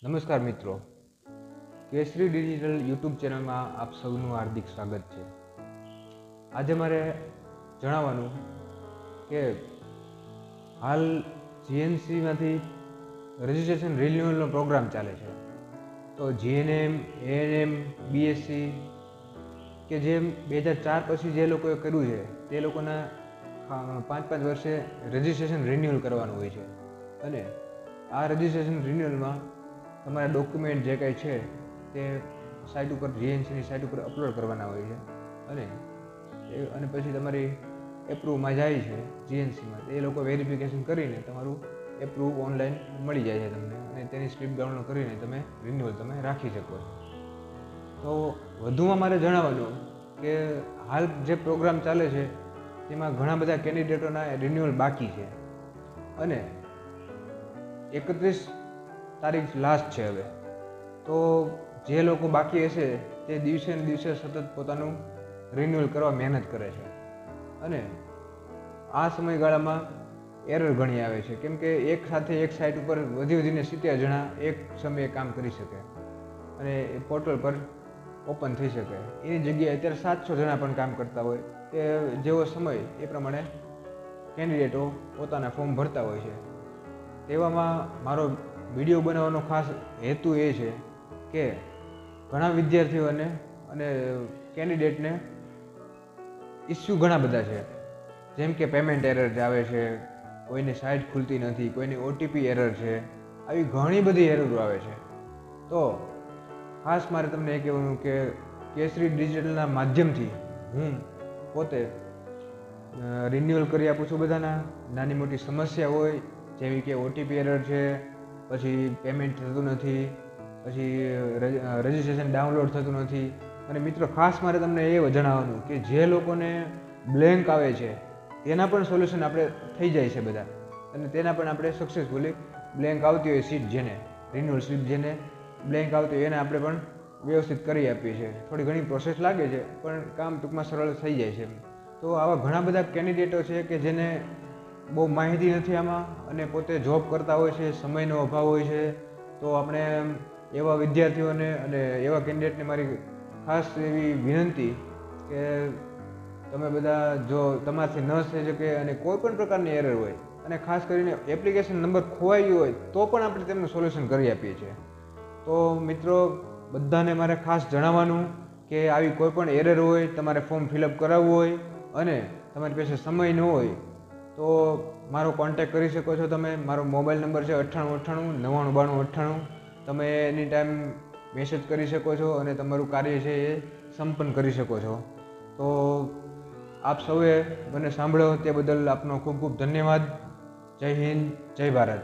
નમસ્કાર મિત્રો, કેસરી ડિજિટલ યુટ્યુબ ચેનલમાં આપ સૌનું હાર્દિક સ્વાગત છે. આજે મારે જણાવવાનું કે હાલ જીએનસીમાંથી રજિસ્ટ્રેશન રિન્યુઅલનો પ્રોગ્રામ ચાલે છે. તો જીએનએમ, એએનએમ, બીએસસી કે જે 2004 પછી જે લોકોએ કર્યું છે તે લોકોના 5-5 વર્ષે રજિસ્ટ્રેશન રિન્યુઅલ કરવાનું હોય છે. અને આ રજિસ્ટ્રેશન રિન્યુઅલમાં તમારા ડોક્યુમેન્ટ જે કંઈ છે તે સાઇટ ઉપર જીએનસીની સાઇટ ઉપર અપલોડ કરવાના હોય છે. અને પછી તમારી એપ્રુવમાં જાય છે જીએનસીમાં, એ લોકો વેરિફિકેશન કરીને તમારું એપ્રુવ ઓનલાઈન મળી જાય છે તમને, અને તેની સ્લિપ ડાઉનલોડ કરીને તમે રિન્યુઅલ તમે રાખી શકો છો. તો વધુમાં મારે જણાવવાનું કે હાલ જે પ્રોગ્રામ ચાલે છે તેમાં ઘણા બધા કેન્ડિડેટોના રિન્યુઅલ બાકી છે, અને 31 તારીખ લાસ્ટ છે હવે. તો જે લોકો બાકી હશે તે દિવસે ને દિવસે સતત પોતાનું રિન્યુઅલ કરવા મહેનત કરે છે, અને આ સમયગાળામાં એરર ઘણી આવે છે, કેમ કે એક સાથે એક સાઇટ ઉપર વધીને 70 જણા એક સમયે કામ કરી શકે અને એ પોર્ટલ પર ઓપન થઈ શકે. એની જગ્યાએ અત્યારે 700 જણા પણ કામ કરતા હોય, કે જેવો સમય એ પ્રમાણે કેન્ડિડેટો પોતાના ફોર્મ ભરતા હોય છે. તેવામાં મારો વિડીયો બનાવવાનો ખાસ હેતુ એ છે કે ઘણા વિદ્યાર્થીઓને અને કેન્ડિડેટને ઇસ્યુ ઘણા બધા છે, જેમ કે પેમેન્ટ એરર આવે છે, કોઈની સાઇટ ખુલતી નથી, કોઈની ઓટીપી એરર છે, આવી ઘણી બધી એરરો આવે છે. તો ખાસ મારે તમને એ કહેવાનું કે કેસરી ડિજિટલના માધ્યમથી હું પોતે રિન્યુઅલ કરી આપું છું બધાના. નાની મોટી સમસ્યા હોય જેવી કે ઓટીપી એરર છે, પછી પેમેન્ટ થતું નથી, પછી રજિસ્ટ્રેશન ડાઉનલોડ થતું નથી. અને મિત્રો, ખાસ મારે તમને એ જણાવવાનું કે જે લોકોને બ્લેન્ક આવે છે તેના પણ સોલ્યુશન આપણે થઈ જાય છે બધા, અને તેના પણ આપણે સક્સેસફુલી બ્લેન્ક આવતી હોય સીટ, જેને રિન્યુઅલ સીટ જેને બ્લેન્ક આવતી હોય એને આપણે પણ વ્યવસ્થિત કરી આપીએ છીએ. થોડી ઘણી પ્રોસેસ લાગે છે, પણ કામ ટૂંકમાં સરળ થઈ જાય છે. તો આવા ઘણા બધા કેન્ડિડેટો છે કે જેને બહુ માહિતી નથી આમાં, અને પોતે જોબ કરતા હોય છે, સમયનો અભાવ હોય છે. તો આપણે એવા વિદ્યાર્થીઓને અને એવા કેન્ડિડેટને મારી ખાસ એવી વિનંતી કે તમે બધા જો તમારાથી ન થઈ શકે અને કોઈ પણ પ્રકારની એરર હોય, અને ખાસ કરીને એપ્લિકેશન નંબર ખોવાઈ ગયો હોય તો પણ આપણે તેમનું સોલ્યુશન કરી આપીએ છીએ. તો મિત્રો, બધાને મારે ખાસ જણાવવાનું કે આવી કોઈ પણ એરર હોય, તમારે ફોર્મ ફિલઅપ કરાવવું હોય અને તમારી પાસે સમય ન હોય તો મારો કોન્ટેક્ટ કરી શકો છો તમે. મારો મોબાઈલ નંબર છે 9898 999298. તમે એની ટાઈમ મેસેજ કરી શકો છો અને તમારું કાર્ય છે એ સંપન્ન કરી શકો છો. તો આપ સૌએ મને સાંભળ્યો તે બદલ આપનો ખૂબ ખૂબ ધન્યવાદ. જય હિન્દ, જય ભારત.